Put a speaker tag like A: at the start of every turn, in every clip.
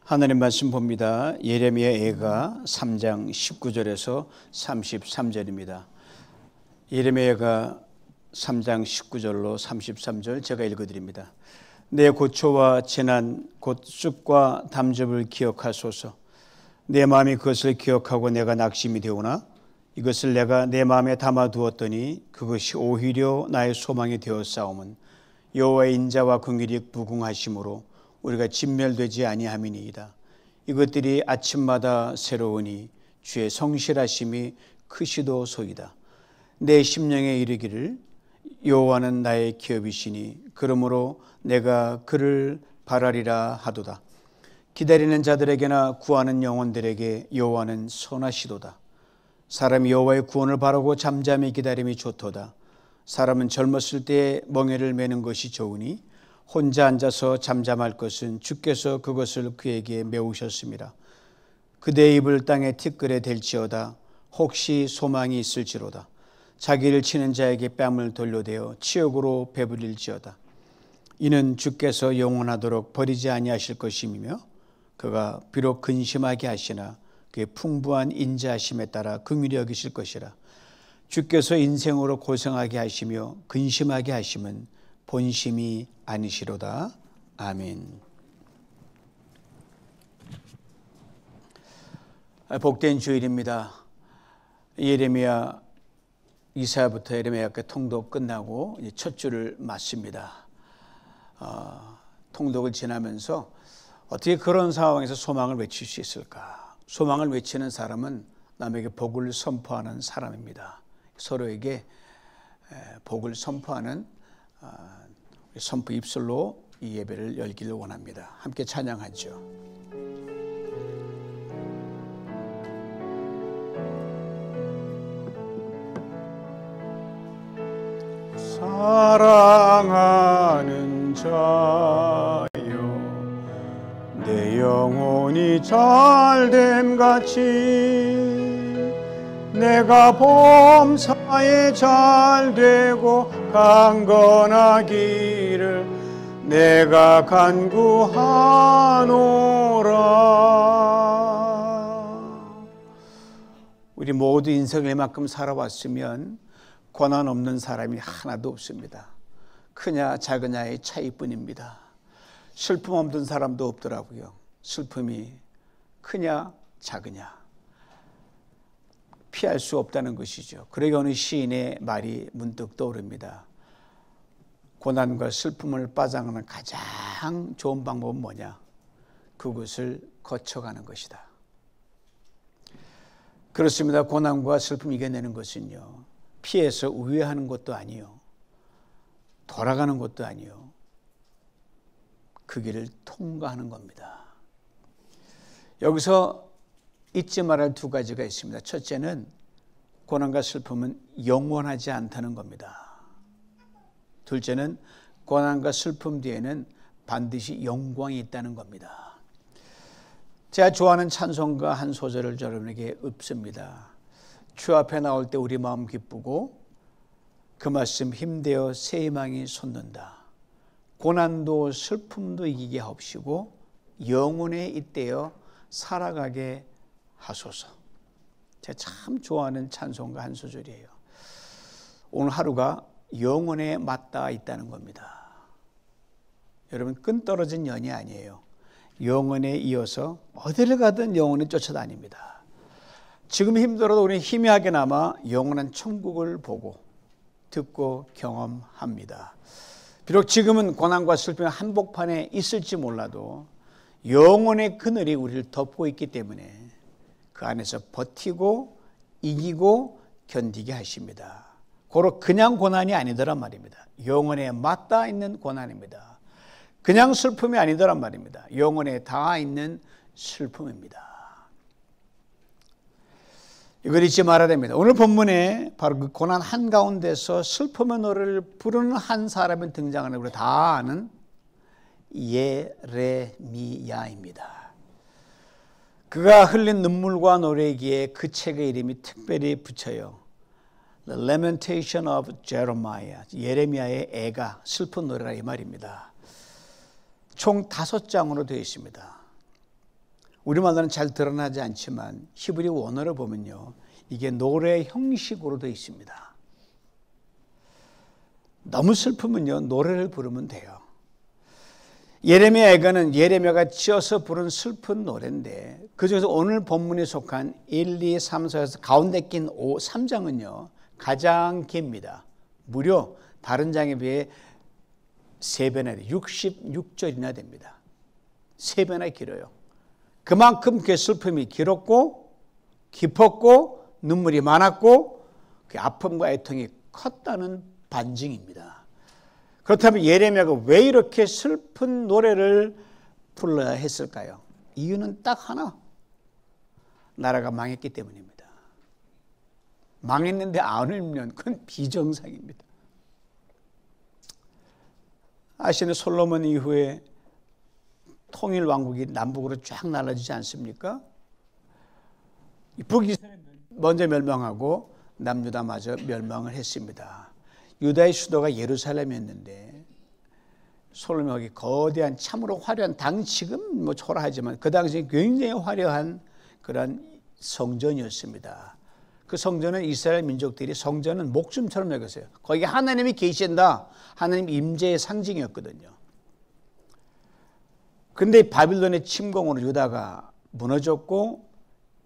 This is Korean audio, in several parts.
A: 하나님 말씀 봅니다. 예레미야 애가 3장 19절에서 33절입니다. 예레미야가 3장 19절로 33절 제가 읽어드립니다. 내 고초와 재난 곧 쑥과 담즙을 기억하소서. 내 마음이 그것을 기억하고 내가 낙심이 되오나 이것을 내가 내 마음에 담아두었더니 그것이 오히려 나의 소망이 되었사오면 여호와의 인자와 긍휼이 무궁하심으로 우리가 진멸되지 아니함이니이다. 이것들이 아침마다 새로우니 주의 성실하심이 크시도소이다. 내 심령에 이르기를 여호와는 나의 기업이시니 그러므로 내가 그를 바라리라 하도다. 기다리는 자들에게나 구하는 영혼들에게 여호와는 선하시도다. 사람이 여호와의 구원을 바라고 잠잠히 기다림이 좋도다. 사람은 젊었을 때에 멍에를 매는 것이 좋으니 혼자 앉아서 잠잠할 것은 주께서 그것을 그에게 메우셨습니다. 그대의 입을 땅에 티끌에 댈지어다. 혹시 소망이 있을지로다. 자기를 치는 자에게 뺨을 돌려대어 치욕으로 배부릴지어다. 이는 주께서 영원하도록 버리지 아니하실 것임이며 그가 비록 근심하게 하시나 그의 풍부한 인자하심에 따라 긍휼히 여기실 것이라. 주께서 인생으로 고생하게 하시며 근심하게 하심은 본심이 아니시로다. 아멘. 복된 주일입니다. 예레미야 이사야부터 예레미야까지 통독 끝나고 이제 첫 주를 맞습니다. 통독을 지나면서 어떻게 그런 상황에서 소망을 외칠 수 있을까? 소망을 외치는 사람은 남에게 복을 선포하는 사람입니다. 서로에게 복을 선포하는 선포 입술로 이 예배를 열기를 원합니다. 함께 찬양하죠. 사랑하는 자여 내 영혼이 잘됨같이 내가 범사에 잘되고 강건하기를 내가 간구하노라. 우리 모두 인생을 이만큼 살아왔으면 고난 없는 사람이 하나도 없습니다. 크냐 작으냐의 차이뿐입니다. 슬픔 없는 사람도 없더라고요. 슬픔이 크냐 작으냐 피할 수 없다는 것이죠. 그러기 어느 시인의 말이 문득 떠오릅니다. 고난과 슬픔을 빠져나가는 가장 좋은 방법은 뭐냐? 그것을 거쳐가는 것이다. 그렇습니다. 고난과 슬픔 이겨내는 것은요, 피해서 우회하는 것도 아니요, 돌아가는 것도 아니요, 그 길을 통과하는 겁니다. 여기서 잊지 말할 두 가지가 있습니다. 첫째는 고난과 슬픔은 영원하지 않다는 겁니다. 둘째는 고난과 슬픔 뒤에는 반드시 영광이 있다는 겁니다. 제가 좋아하는 찬송가 한 소절을 여러분에게 읊습니다. 주 앞에 나올 때 우리 마음 기쁘고 그 말씀 힘되어 새 희망이 솟는다. 고난도 슬픔도 이기게 하옵시고 영혼에 잇대어 살아가게 하소서. 제가 참 좋아하는 찬송가 한 소절이에요. 오늘 하루가 영혼에 맞닿아 있다는 겁니다. 여러분, 끈 떨어진 연이 아니에요. 영혼에 이어서 어디를 가든 영혼이 쫓아다닙니다. 지금 힘들어도 우리는 희미하게나마 영원한 천국을 보고 듣고 경험합니다. 비록 지금은 고난과 슬픔의 한복판에 있을지 몰라도 영혼의 그늘이 우리를 덮고 있기 때문에 그 안에서 버티고 이기고 견디게 하십니다. 고로 그냥 고난이 아니더란 말입니다. 영혼에 맞닿아 있는 고난입니다. 그냥 슬픔이 아니더란 말입니다. 영혼에 닿아 있는 슬픔입니다. 이걸 잊지 말아야 됩니다. 오늘 본문에 바로 그 고난 한가운데서 슬픔의 노래를 부르는 한 사람이 등장하는 우리 다 아는 예레미야입니다. 그가 흘린 눈물과 노래기에 그 책의 이름이 특별히 붙여요. The Lamentation of Jeremiah, 예레미야의 애가 슬픈 노래라 이 말입니다. 총 5장으로 되어 있습니다. 우리말로는 잘 드러나지 않지만 히브리 원어를 보면요, 이게 노래 형식으로 되어 있습니다. 너무 슬프면요, 노래를 부르면 돼요. 예레미야 애가는 예레미야가 지어서 부른 슬픈 노래인데, 그중에서 오늘 본문에 속한 1, 2, 3, 4에서 가운데 낀 5, 3장은요 가장 깁니다. 무려 다른 장에 비해 3배나 66절이나 됩니다. 3배나 길어요. 그만큼 그 슬픔이 길었고 깊었고 눈물이 많았고 그 아픔과 애통이 컸다는 반증입니다. 그렇다면 예레미야가 왜 이렇게 슬픈 노래를 불러야 했을까요? 이유는 딱 하나, 나라가 망했기 때문입니다. 망했는데 안 울면 그건 비정상입니다. 아시는 솔로몬 이후에 통일 왕국이 남북으로 쫙 나눠지지 않습니까? 북이스라엘은 먼저 멸망하고 남유다마저 멸망을 했습니다. 유다의 수도가 예루살렘이었는데 솔로몬이 거대한 참으로 화려한, 지금 뭐 초라하지만 그 당시 굉장히 화려한 그런 성전이었습니다. 그 성전은 이스라엘 민족들이 성전은 목숨처럼 여겼어요. 거기에 하나님이 계신다, 하나님 임재의 상징이었거든요. 그런데 바빌론의 침공으로 유다가 무너졌고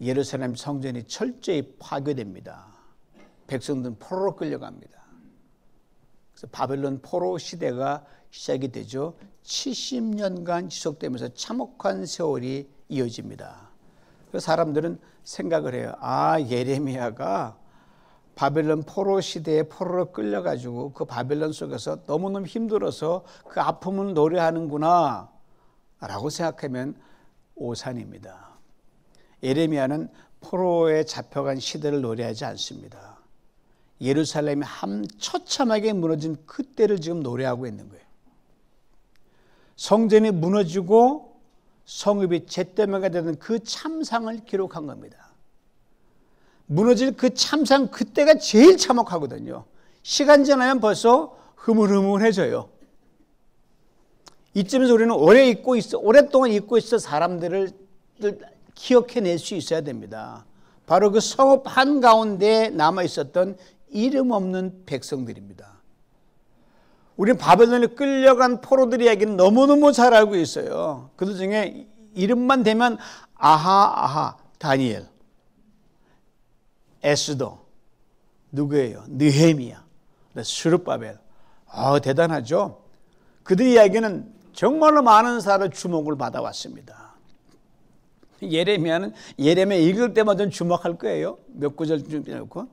A: 예루살렘 성전이 철저히 파괴됩니다. 백성들은 포로로 끌려갑니다. 그래서 바벨론 포로 시대가 시작이 되죠. 70년간 지속되면서 참혹한 세월이 이어집니다. 그래서 사람들은 생각을 해요. 예레미야가 바벨론 포로 시대에 포로로 끌려가지고 그 바벨론 속에서 너무너무 힘들어서 그 아픔을 노래하는구나 라고 생각하면 오산입니다. 예레미야는 포로에 잡혀간 시대를 노래하지 않습니다. 예루살렘이 처참하게 무너진 그때를 지금 노래하고 있는 거예요. 성전이 무너지고 성읍이 잿더미가 되는 그 참상을 기록한 겁니다. 무너질 그 참상, 그때가 제일 참혹하거든요. 시간 지나면 벌써 흐물흐물해져요. 이쯤에서 우리는 오랫동안 잊고 있어 사람들을 기억해낼 수 있어야 됩니다. 바로 그 성읍 한가운데 남아있었던 이름 없는 백성들입니다. 우리는 바벨론에 끌려간 포로들 이야기는 너무너무 잘 알고 있어요. 그들 중에 이름만 대면 아하, 다니엘, 에스더, 누구예요? 느헤미야, 스룹바벨. 대단하죠? 그들 이야기는 정말로 많은 사람의 주목을 받아왔습니다. 예레미야 읽을 때마다 주목할 거예요. 몇 구절 좀 빼놓고.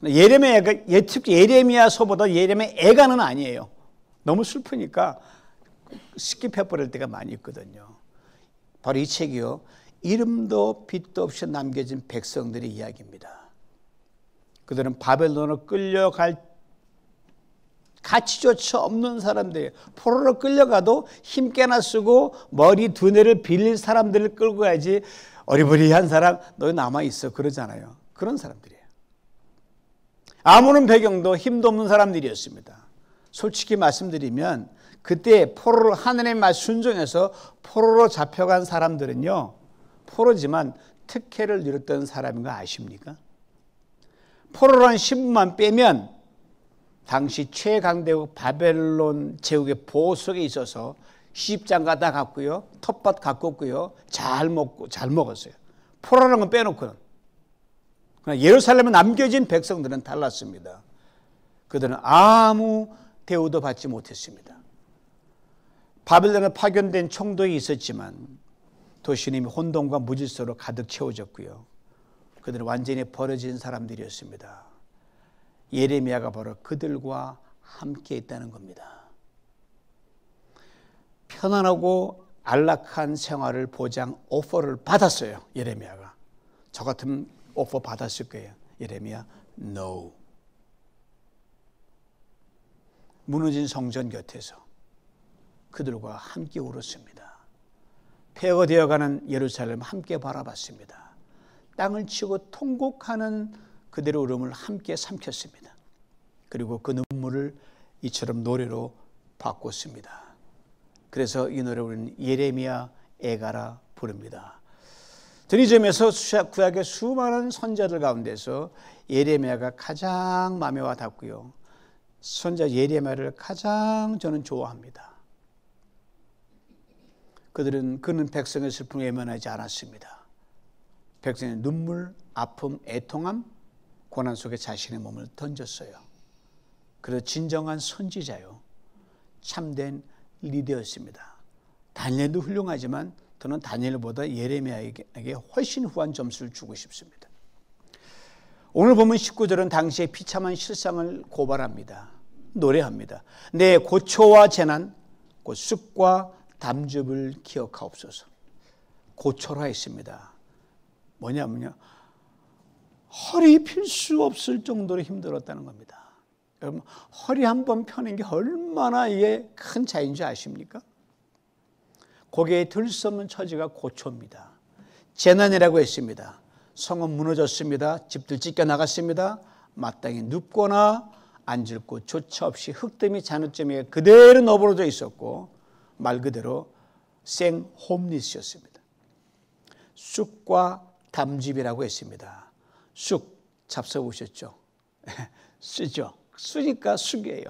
A: 특히 예레미야서보다 예레미야 애가는 아니에요. 너무 슬프니까 스킵해버릴 때가 많이 있거든요. 바로 이 책이요, 이름도 빛도 없이 남겨진 백성들의 이야기입니다. 그들은 바벨론으로 끌려갈 가치조차 없는 사람들이에요. 포로로 끌려가도 힘께나 쓰고 머리 두뇌를 빌릴 사람들을 끌고 가야지, 어리버리한 사람 너 남아있어 그러잖아요. 그런 사람들이에요. 아무런 배경도 힘도 없는 사람들이었습니다. 솔직히 말씀드리면 그때 포로로 하나님의 말 순종해서 포로로 잡혀간 사람들은요, 포로지만 특혜를 누렸던 사람인 거 아십니까? 포로라는 신분만 빼면 당시 최강대국 바벨론 제국의 보호 속에 있어서 시집장가 다 갔고요, 텃밭 가꿨고요, 잘 먹고 잘 먹었어요. 포로라는 건 빼놓고는. 그러나 예루살렘에 남겨진 백성들은 달랐습니다. 그들은 아무 대우도 받지 못했습니다. 바벨론에 파견된 총독이 있었지만 도시는 이미 혼돈과 무질서로 가득 채워졌고요. 그들은 완전히 버려진 사람들이었습니다. 예레미야가 바로 그들과 함께 있다는 겁니다. 편안하고 안락한 생활을 보장 오퍼를 받았어요. 예레미야가. 저 같으면 오퍼 받았을 거예요. 예레미야, no. 무너진 성전 곁에서 그들과 함께 울었습니다. 폐허되어가는 예루살렘을 함께 바라봤습니다. 땅을 치고 통곡하는 그들의 울음을 함께 삼켰습니다. 그리고 그 눈물을 이처럼 노래로 바꿨습니다. 그래서 이 노래를 우리는 예레미야 애가라 부릅니다. 저는 이 점에서 구약의 수많은 선자들 가운데서 예레미야가 가장 마음에 와 닿고요. 선자 예레미야를 가장 저는 좋아합니다. 그는 백성의 슬픔을 외면하지 않았습니다. 백성의 눈물, 아픔, 애통함, 고난 속에 자신의 몸을 던졌어요. 그래서 진정한 선지자요, 참된 리더였습니다. 다니엘도 훌륭하지만 저는 다니엘보다 예레미야에게 훨씬 후한 점수를 주고 싶습니다. 오늘 보면 19절은 당시의 비참한 실상을 고발합니다. 노래합니다. 내 고초와 재난, 곧 쑥과 담즙을 기억하옵소서. 고초라 했습니다. 뭐냐면요, 허리 필 수 없을 정도로 힘들었다는 겁니다. 여러분, 허리 한 번 펴는 게 얼마나 이게 큰 차이인 줄 아십니까? 고개에 들 수 없는 처지가 고초입니다. 재난이라고 했습니다. 성은 무너졌습니다. 집들 찢겨나갔습니다. 마땅히 눕거나 앉을 곳조차 없이 흙더미 잔웃점에 그대로 너부러져 있었고, 말 그대로 생 홈리스였습니다. 쑥과 담즙이라고 했습니다. 쑥 잡숴보셨죠? 쓰죠. 쓰니까 쑥이에요.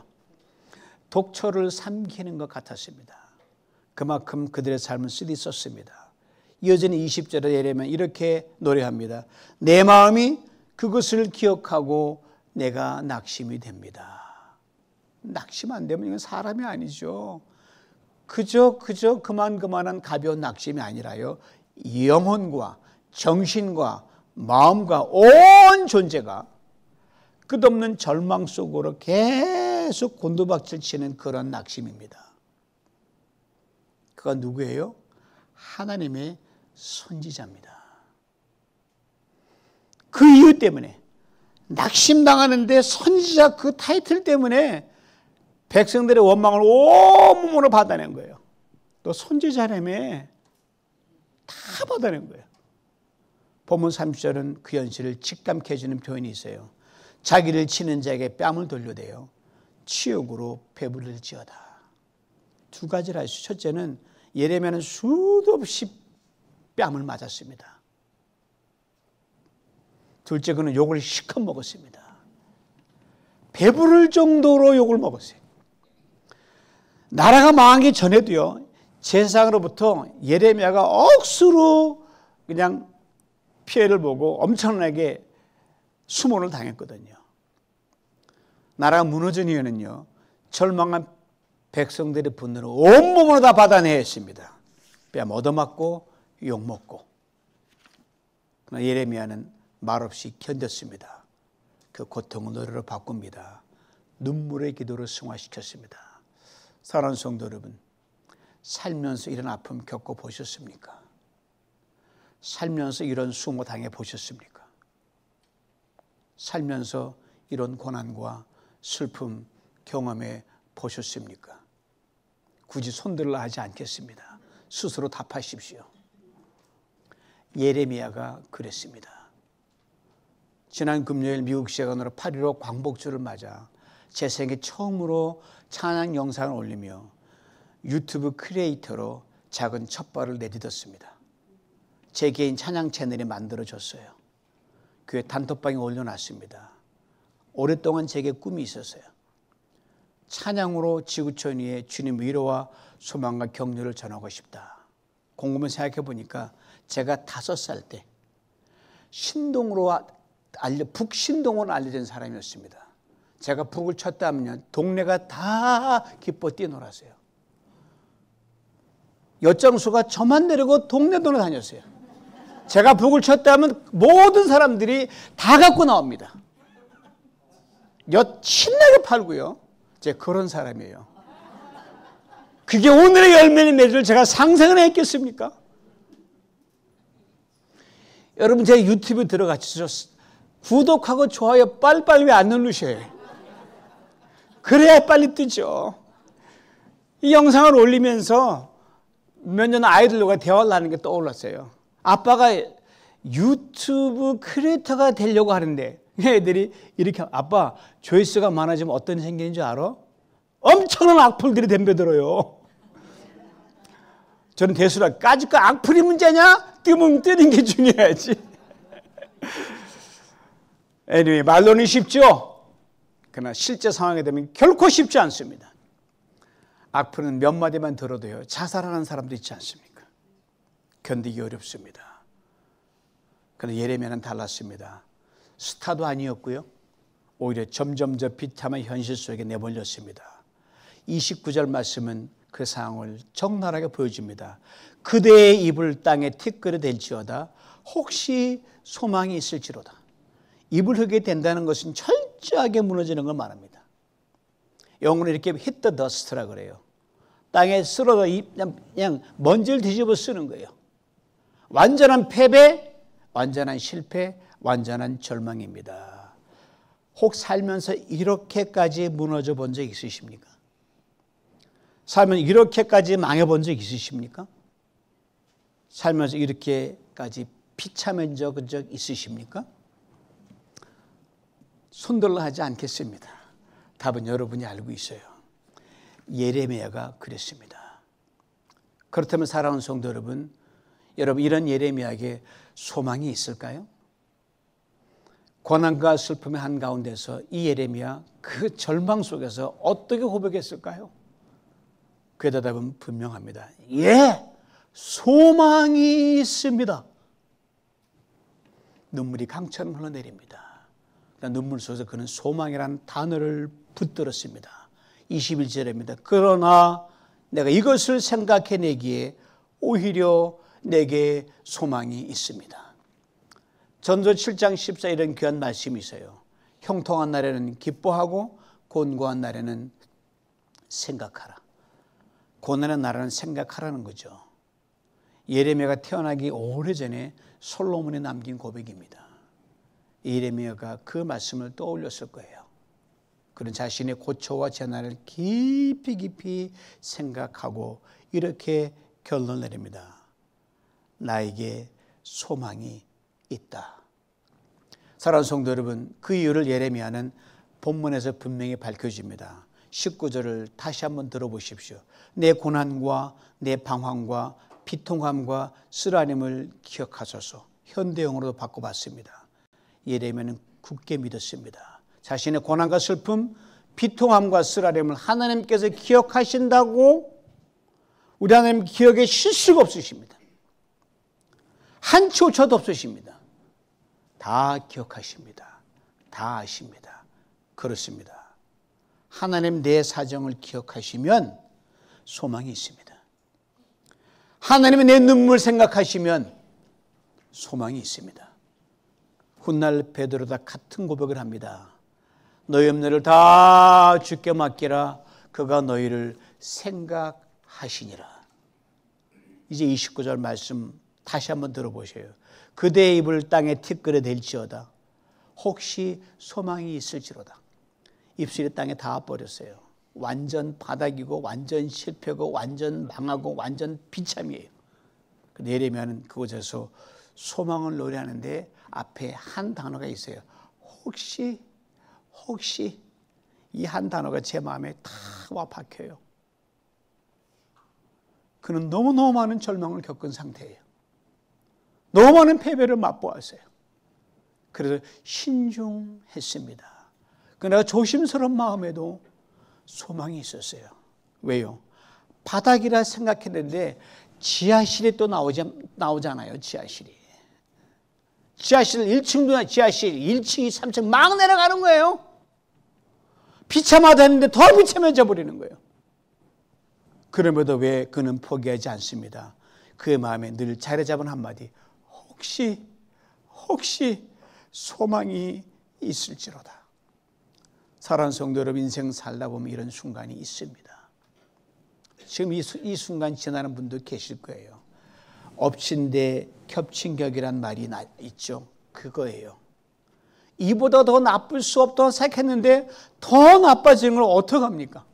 A: 독초를 삼키는 것 같았습니다. 그만큼 그들의 삶은 쓰디 썼습니다. 여전히 20절에 예레미야는 이렇게 노래합니다. 내 마음이 그것을 기억하고 내가 낙심이 됩니다. 낙심 안 되면 이건 사람이 아니죠. 그저 그만한 가벼운 낙심이 아니라요, 영혼과 정신과 마음과 온 존재가 끝없는 절망 속으로 계속 곤두박질 치는 그런 낙심입니다. 그가 누구예요? 하나님의 선지자입니다. 그 이유 때문에, 낙심당하는데 선지자 그 타이틀 때문에 백성들의 원망을 온몸으로 받아낸 거예요. 또 선지자라며 다 받아낸 거예요. 본문 30절은 그 현실을 직감케 해주는 표현이 있어요. 자기를 치는 자에게 뺨을 돌려대요 치욕으로 배부를지어다. 두 가지를 할 수. 첫째는 예레미야는 수도 없이 뺨을 맞았습니다. 둘째, 그는 욕을 실컷 먹었습니다. 배부를 정도로 욕을 먹었어요. 나라가 망하기 전에도요, 제사장으로부터 예레미야가 억수로 그냥 피해를 보고 엄청나게 수모를 당했거든요. 나라가 무너진 이유는요, 절망한 백성들의 분노를 온몸으로 다 받아내야 했습니다. 뺨 얻어맞고 욕먹고. 그러나 예레미야는 말없이 견뎠습니다. 그 고통을 노래로 바꿉니다. 눈물의 기도를 승화시켰습니다. 사랑하는 성도 여러분, 살면서 이런 아픔 겪어보셨습니까? 살면서 이런 수모 당해보셨습니까? 살면서 이런 고난과 슬픔 경험해 보셨습니까? 굳이 손들라 하지 않겠습니다. 스스로 답하십시오. 예레미야가 그랬습니다. 지난 금요일 미국 시간으로 8.15 광복절을 맞아 제 생애 처음으로 찬양 영상을 올리며 유튜브 크리에이터로 작은 첫발을 내딛었습니다. 제 개인 찬양 채널이 만들어졌어요. 교회 단톡방에 올려놨습니다. 오랫동안 제게 꿈이 있었어요. 찬양으로 지구촌 위에 주님 위로와 소망과 격려를 전하고 싶다. 곰곰이 생각해 보니까 제가 5살 때 북신동으로 알려진 사람이었습니다. 제가 북을 쳤다 하면 동네가 다 기뻐 뛰어놀았어요. 엿장수가 저만 내리고 동네 다녔어요. 제가 북을 쳤다 하면 모든 사람들이 다 갖고 나옵니다. 엿 신나게 팔고요. 제가 그런 사람이에요. 그게 오늘의 열매를 맺을 제가 상상을 했겠습니까? 여러분, 제 유튜브 들어가셔서 구독하고 좋아요 빨리빨리 왜 안 누르셔요? 그래야 빨리 뜨죠. 이 영상을 올리면서 몇 년 아이들과 대화를 하는 게 떠올랐어요. 아빠가 유튜브 크리에이터가 되려고 하는데 애들이 이렇게, 아빠 조회수가 많아지면 어떤 일이 생기는 줄 알아? 엄청난 악플들이 덤벼들어요. 저는 대수라, 까짓 거 악플이 문제냐? 뭉 뜨는 게 중요하지. anyway, 말로는 쉽죠. 그러나 실제 상황에 되면 결코 쉽지 않습니다. 악플은 몇 마디만 들어도요, 자살하는 사람도 있지 않습니까? 견디기 어렵습니다. 그런데 예레미야는 달랐습니다. 스타도 아니었고요, 오히려 점점 더 비참한 현실 속에 내몰렸습니다. 29절 말씀은 그 상황을 적나라하게 보여줍니다. 그대의 입을 땅에 티끌이 될지어다 혹시 소망이 있을지로다. 입을 흙게 된다는 것은 철저하게 무너지는 걸 말합니다. 영어는 이렇게 hit the dust라 그래요. 땅에 쓸어서 그냥 먼지를 뒤집어 쓰는 거예요. 완전한 패배, 완전한 실패, 완전한 절망입니다. 혹 살면서 이렇게까지 무너져 본 적 있으십니까? 살면 이렇게까지 망해본 적 있으십니까? 살면서 이렇게까지 비참해진 적 있으십니까? 손들라 하지 않겠습니다. 답은 여러분이 알고 있어요. 예레미야가 그랬습니다. 그렇다면 사랑하는 성도 여러분, 이런 예레미야에게 소망이 있을까요? 고난과 슬픔의 한가운데서 이 예레미야 그 절망 속에서 어떻게 고백했을까요? 그 대답은 분명합니다. 예, 소망이 있습니다. 눈물이 강처럼 흘러내립니다. 눈물 속에서 그는 소망이라는 단어를 붙들었습니다. 21절입니다. 그러나 내가 이것을 생각해내기에 오히려 내게 소망이 있습니다. 전서 7장 14 이런 귀한 말씀이 있어요. 형통한 날에는 기뻐하고 곤고한 날에는 생각하라. 고난의 날에는 생각하라는 거죠. 예레미야가 태어나기 오래전에 솔로몬이 남긴 고백입니다. 예레미야가 그 말씀을 떠올렸을 거예요. 그는 자신의 고초와 재난을 깊이 생각하고 이렇게 결론을 내립니다. 나에게 소망이 있다. 사랑하는 성도 여러분, 그 이유를 예레미야는 본문에서 분명히 밝혀줍니다. 19절을 다시 한번 들어보십시오. 내 고난과 내 방황과 비통함과 쓰라림을 기억하소서. 현대용어로도 바꿔봤습니다. 예레미야는 굳게 믿었습니다. 자신의 고난과 슬픔, 비통함과 쓰라림을 하나님께서 기억하신다고 우리 하나님 기억에 실수가 없으십니다. 한치 오차도 없으십니다. 다 기억하십니다. 다 아십니다. 그렇습니다. 하나님 내 사정을 기억하시면 소망이 있습니다. 하나님의 내 눈물 생각하시면 소망이 있습니다. 훗날 베드로다 같은 고백을 합니다. 너희 염려를 다 주께 맡기라. 그가 너희를 생각하시니라. 이제 29절 말씀 다시 한번 들어보세요. 그대의 입을 땅에 티끌에 댈지어다. 혹시 소망이 있을지로다. 입술이 땅에 닿아버렸어요. 완전 바닥이고 완전 실패고 완전 망하고 완전 비참이에요. 예레미야는 그곳에서 소망을 노래하는데 앞에 한 단어가 있어요. 혹시 이 한 단어가 제 마음에 다 와 박혀요. 그는 너무너무 많은 절망을 겪은 상태예요. 너무 많은 패배를 맛보았어요. 그래서 신중했습니다. 그러나 조심스러운 마음에도 소망이 있었어요. 왜요? 바닥이라 생각했는데 지하실이 또 나오잖아요. 지하실 1층도 지하실 1층이 3층 막 내려가는 거예요. 비참하다 했는데 더 비참해져 버리는 거예요. 그럼에도 왜 그는 포기하지 않습니다. 그의 마음에 늘 자리 잡은 한마디. 혹시 소망이 있을지로다. 사랑하는 성도 여러분, 인생 살다 보면 이런 순간이 있습니다. 지금 이 순간 지나는 분도 계실 거예요. 엎친 데 겹친 격이란 말이 있죠. 그거예요. 이보다 더 나쁠 수 없다고 생각했는데 더 나빠지는 걸 어떡합니까?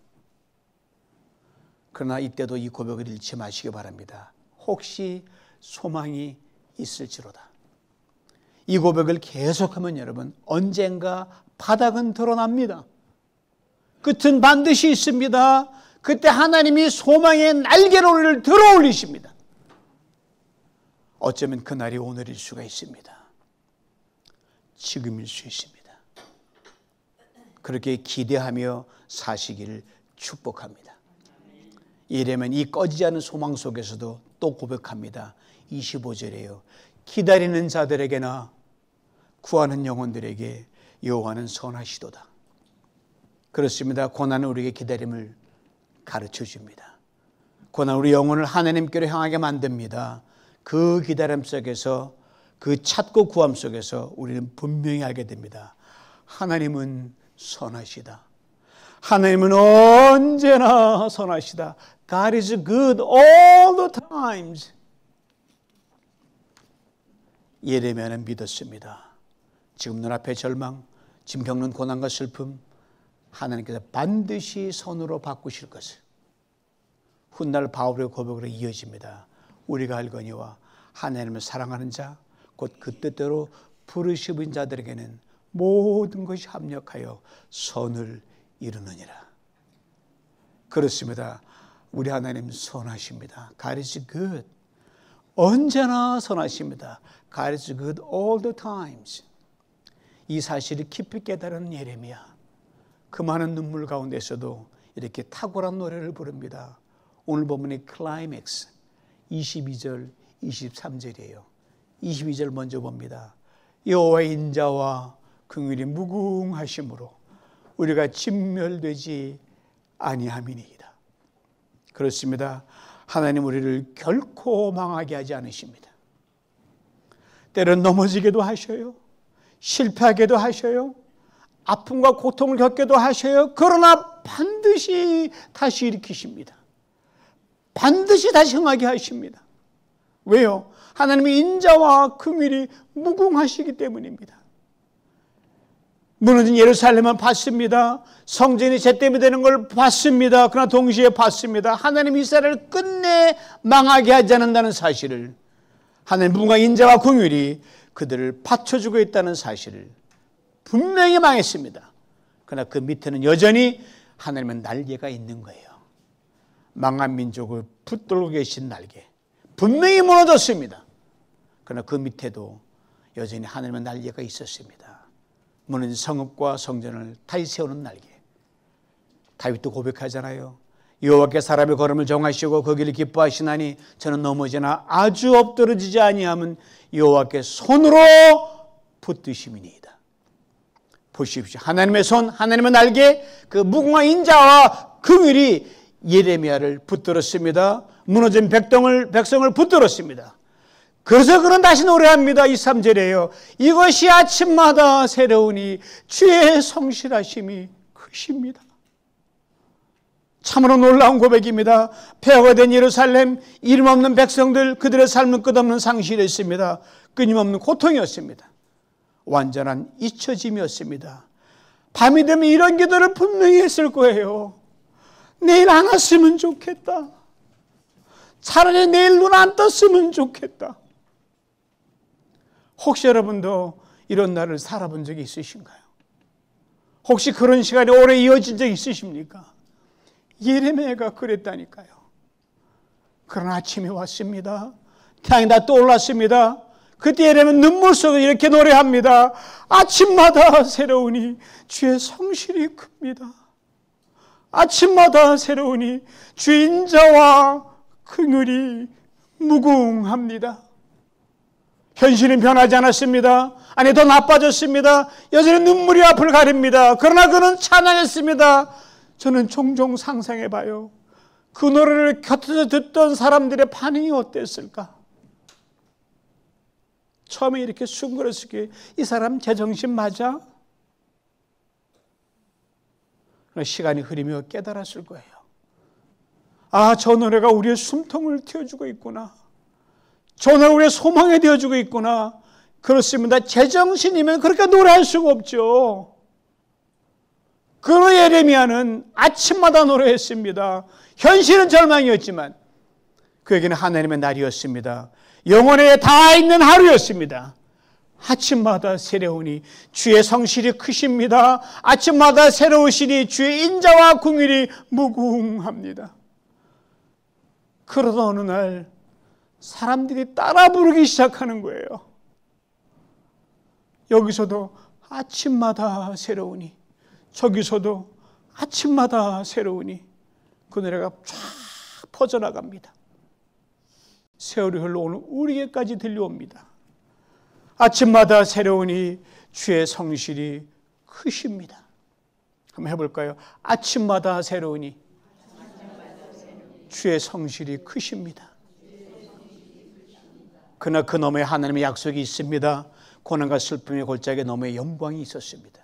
A: 그러나 이때도 이 고백을 잃지 마시기 바랍니다. 혹시 소망이 있을지로다. 이 고백을 계속하면 여러분 언젠가 바닥은 드러납니다. 끝은 반드시 있습니다. 그때 하나님이 소망의 날개로를 들어 올리십니다. 어쩌면 그날이 오늘일 수가 있습니다. 지금일 수 있습니다. 그렇게 기대하며 사시기를 축복합니다. 이러면 이 꺼지지 않은 소망 속에서도 또 고백합니다. 25절이에요. 기다리는 자들에게나 구하는 영혼들에게 여호와는 선하시도다. 그렇습니다. 고난은 우리에게 기다림을 가르쳐 줍니다. 고난 우리 영혼을 하나님께로 향하게 만듭니다. 그 기다림 속에서, 그 찾고 구함 속에서 우리는 분명히 알게 됩니다. 하나님은 선하시다. 하나님은 언제나 선하시다. God is good all the times. 예레미야는 믿었습니다. 지금 눈앞의 절망, 지금 겪는 고난과 슬픔, 하나님께서 반드시 선으로 바꾸실 것을. 훗날 바울의 고백으로 이어집니다. 우리가 알거니와 하나님을 사랑하는 자, 곧 그 뜻대로 부르심인 자들에게는 모든 것이 합력하여 선을 이루느니라. 그렇습니다. 우리 하나님 선하십니다. God is good. 언제나 선하십니다. God is good all the times. 이 사실을 깊이 깨달은 예레미야, 그 많은 눈물 가운데서도 이렇게 탁월한 노래를 부릅니다. 오늘 본문의 클라이맥스 22절, 23절이에요. 22절 먼저 봅니다. 여호와의 인자와 긍휼이 무궁하심으로 우리가 진멸되지 아니함이니이다. 그렇습니다. 하나님 우리를 결코 망하게 하지 않으십니다. 때론 넘어지게도 하셔요. 실패하게도 하셔요. 아픔과 고통을 겪게도 하셔요. 그러나 반드시 다시 일으키십니다. 반드시 다시 흥하게 하십니다. 왜요? 하나님의 인자와 긍휼이 무궁하시기 때문입니다. 무너진 예루살렘은 봤습니다. 성전이 잿더미 되는 걸 봤습니다. 그러나 동시에 봤습니다. 하나님 이스라엘을 끝내 망하게 하지 않는다는 사실을, 하나님 무궁한 인자와 긍휼이 그들을 받쳐주고 있다는 사실을, 분명히 망했습니다. 그러나 그 밑에는 여전히 하나님의 날개가 있는 거예요. 망한 민족을 붙들고 계신 날개, 분명히 무너졌습니다. 그러나 그 밑에도 여전히 하나님의 날개가 있었습니다. 무너진 성읍과 성전을 다시 세우는 날개. 다윗도 고백하잖아요. 여호와께 사람의 걸음을 정하시고 그 길을 기뻐하시나니 저는 넘어지나 아주 엎드러지지 아니함은 여호와께 손으로 붙드심이니이다. 보십시오. 하나님의 손, 하나님의 날개, 그 무궁한 인자와 긍휼이 예레미야를 붙들었습니다. 무너진 백성을 붙들었습니다. 그래서 그는 다시 노래합니다. 23절에요. 이것이 아침마다 새로우니 주의 성실하심이 크십니다. 참으로 놀라운 고백입니다. 폐허가 된 예루살렘, 이름 없는 백성들, 그들의 삶은 끝없는 상실이었습니다. 끊임없는 고통이었습니다. 완전한 잊혀짐이었습니다. 밤이 되면 이런 기도를 분명히 했을 거예요. 내일 안 왔으면 좋겠다. 차라리 내일 눈 안 떴으면 좋겠다. 혹시 여러분도 이런 날을 살아본 적이 있으신가요? 혹시 그런 시간이 오래 이어진 적이 있으십니까? 예레미야가 그랬다니까요. 그런 아침이 왔습니다. 태양이 다 떠올랐습니다. 그때 예레미야는 눈물 속에 이렇게 노래합니다. 아침마다 새로우니 주의 성실이 큽니다. 아침마다 새로우니 주의 인자와 긍휼이 무궁합니다. 현실은 변하지 않았습니다. 아니, 더 나빠졌습니다. 여전히 눈물이 앞을 가립니다. 그러나 그는 찬양했습니다. 저는 종종 상상해봐요. 그 노래를 곁에서 듣던 사람들의 반응이 어땠을까? 처음에 이렇게 숭그렸을 게, 이 사람 제정신 맞아? 시간이 흐르며 깨달았을 거예요. 아, 저 노래가 우리의 숨통을 틔워주고 있구나. 저 노래가 우리의 소망이 되어주고 있구나. 그렇습니다. 제정신이면 그렇게 노래할 수가 없죠. 그러 예레미야는 아침마다 노래했습니다. 현실은 절망이었지만 그에게는 하나님의 날이었습니다. 영혼에 다 있는 하루였습니다. 아침마다 새로우니 주의 성실이 크십니다. 아침마다 새로우시니 주의 인자와 긍휼이 무궁합니다. 그러다 어느 날 사람들이 따라 부르기 시작하는 거예요. 여기서도 아침마다 새로우니, 저기서도 아침마다 새로우니, 그 노래가 쫙 퍼져나갑니다. 세월이 흘러오는 우리에게까지 들려옵니다. 아침마다 새로우니 주의 성실이 크십니다. 한번 해볼까요? 아침마다 새로우니 주의 성실이 크십니다. 그러나 그 너머에 하나님의 약속이 있습니다. 고난과 슬픔의 골짜기에 너머에 영광이 있었습니다.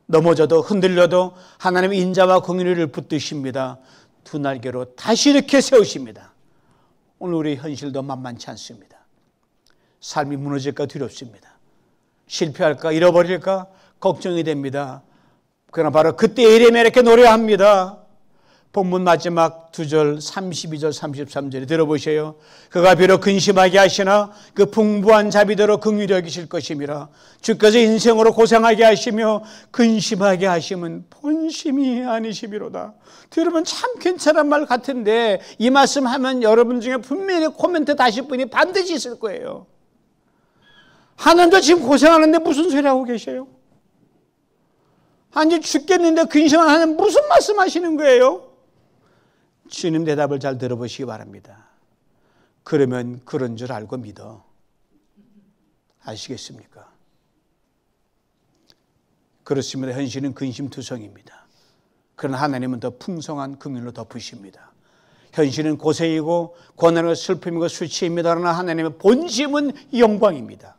A: 넘어져도 흔들려도 하나님의 인자와 긍휼을 붙드십니다. 두 날개로 다시 이렇게 세우십니다. 오늘 우리의 현실도 만만치 않습니다. 삶이 무너질까 두렵습니다. 실패할까 잃어버릴까 걱정이 됩니다. 그러나 바로 그때 예레미야 이렇게 노래합니다. 본문 마지막 2절 32절 33절에 들어보세요. 그가 비록 근심하게 하시나 그 풍부한 자비대로 긍휼히 여기실 것임이라. 주께서 인생으로 고생하게 하시며 근심하게 하심은 본심이 아니시미로다. 여러분 참 괜찮은 말 같은데 이 말씀 하면 여러분 중에 분명히 코멘트 다실 분이 반드시 있을 거예요. 하나님도 지금 고생하는데 무슨 소리 하고 계셔요? 아니 죽겠는데 근심을 하는 무슨 말씀하시는 거예요? 주님 대답을 잘 들어보시기 바랍니다. 그러면 그런 줄 알고 믿어. 아시겠습니까? 그렇습니다. 현실은 근심투성입니다. 그러나 하나님은 더 풍성한 긍휼로 덮으십니다. 현실은 고생이고 고난과 슬픔이고 수치입니다. 그러나 하나님의 본심은 영광입니다.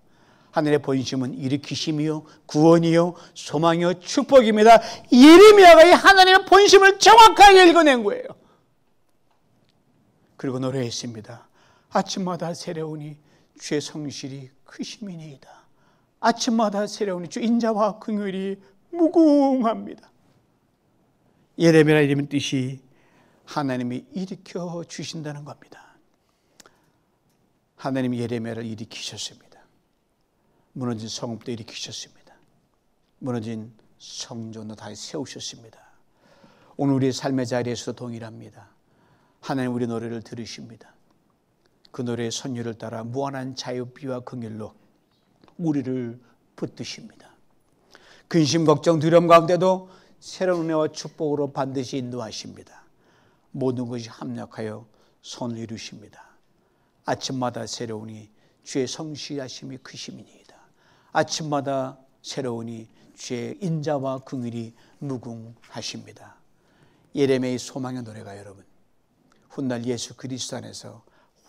A: 하늘의 본심은 일으키심이요 구원이요 소망이요 축복입니다. 예레미야가 이 하나님의 본심을 정확하게 읽어낸 거예요. 그리고 노래했습니다. 아침마다 새로우니 주의 성실이 크심이니이다. 아침마다 새로우니 주 인자와 긍휼이 무궁합니다. 예레미야 이름의 뜻이 하나님이 일으켜 주신다는 겁니다. 하나님이 예레미야를 일으키셨습니다. 무너진 성읍도 일으키셨습니다. 무너진 성전도 다시 세우셨습니다. 오늘 우리의 삶의 자리에서도 동일합니다. 하나님 우리 노래를 들으십니다. 그 노래의 선율을 따라 무한한 자유비와 긍휼로 우리를 붙드십니다. 근심, 걱정, 두려움 가운데도 새로운 은혜와 축복으로 반드시 인도하십니다. 모든 것이 합력하여 선을 이루십니다. 아침마다 새로우니 주의 성실하심이 크심이니이다. 아침마다 새로우니 주의 인자와 긍휼이 무궁하십니다. 예레미야의 소망의 노래가 여러분 훗날 예수 그리스도 안에서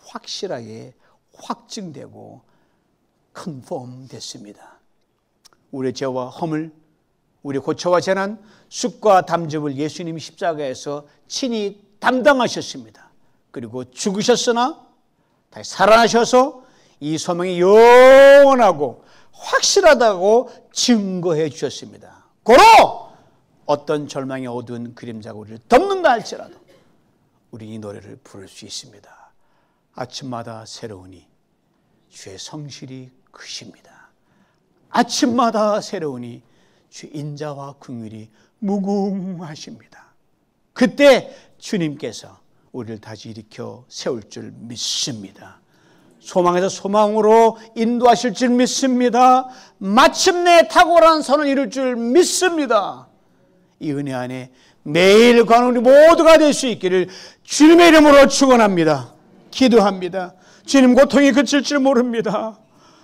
A: 확실하게 확증되고 컨펌 됐습니다. 우리의 죄와 허물, 우리의 고초와 재난, 쑥과 담즙을 예수님이 십자가에서 친히 담당하셨습니다. 그리고 죽으셨으나 다시 살아나셔서 이 소망이 영원하고 확실하다고 증거해 주셨습니다. 고로 어떤 절망의 어두운 그림자가 우리를 덮는다 할지라도 우리 이 노래를 부를 수 있습니다. 아침마다 새로우니 주의 성실이 크십니다. 아침마다 새로우니 주의 인자와 긍휼이 무궁하십니다. 그때 주님께서 우리를 다시 일으켜 세울 줄 믿습니다. 소망에서 소망으로 인도하실 줄 믿습니다. 마침내 탁월한 선을 이룰 줄 믿습니다. 이 은혜 안에 매일 가는 우리 모두가 될 수 있기를 주님의 이름으로 축원합니다. 기도합니다. 주님 고통이 그칠 줄 모릅니다.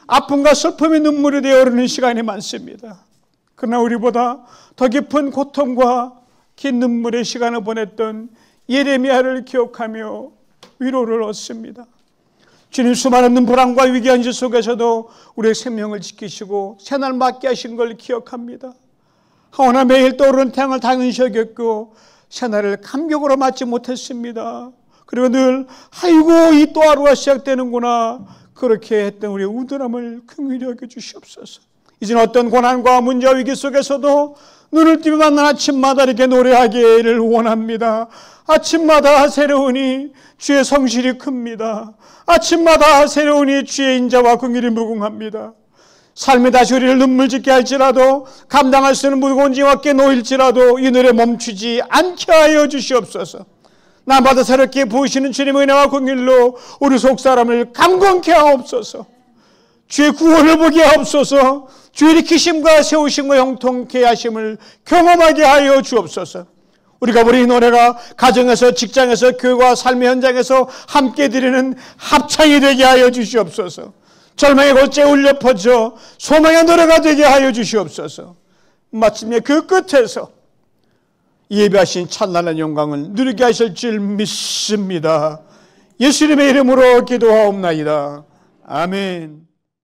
A: 아픔과 슬픔이 눈물이 되어 오르는 시간이 많습니다. 그러나 우리보다 더 깊은 고통과 긴 눈물의 시간을 보냈던 예레미야를 기억하며 위로를 얻습니다. 주님 수많은 불안과 위기 현실 속에서도 우리의 생명을 지키시고 새날 맞게 하신 걸 기억합니다. 하오나 매일 떠오르는 태양을 당연시 여겼고 새날을 감격으로 맞지 못했습니다. 그리고 늘 아이고 이 또 하루가 시작되는구나 그렇게 했던 우리의 우둔함을 긍휼히 여겨주시옵소서. 이제는 어떤 고난과 문제와 위기 속에서도 눈을 뜨며 만난 아침마다 이렇게 노래하기를 원합니다. 아침마다 새로우니 주의 성실이 큽니다. 아침마다 새로우니 주의 인자와 긍휼이 무궁합니다. 삶이 다시 우리를 눈물 짓게 할지라도 감당할 수 있는 무거운 짐 어깨에 놓일지라도 이 노래 멈추지 않게 하여 주시옵소서. 날마다 새롭게 부으시는 주님의 은혜와 긍휼로 우리 속사람을 강건케 하옵소서. 주의 구원을 보게 하옵소서. 주의 일으키심과 세우심과 형통케 하심을 경험하게 하여 주옵소서. 우리가 우리 노래가 가정에서, 직장에서, 교회와 삶의 현장에서 함께 드리는 합창이 되게 하여 주시옵소서. 절망의 골짜기에 울려 퍼져 소망의 노래가 되게 하여 주시옵소서. 마침내 그 끝에서 예배하신 찬란한 영광을 누리게 하실 줄 믿습니다. 예수님의 이름으로 기도하옵나이다. 아멘.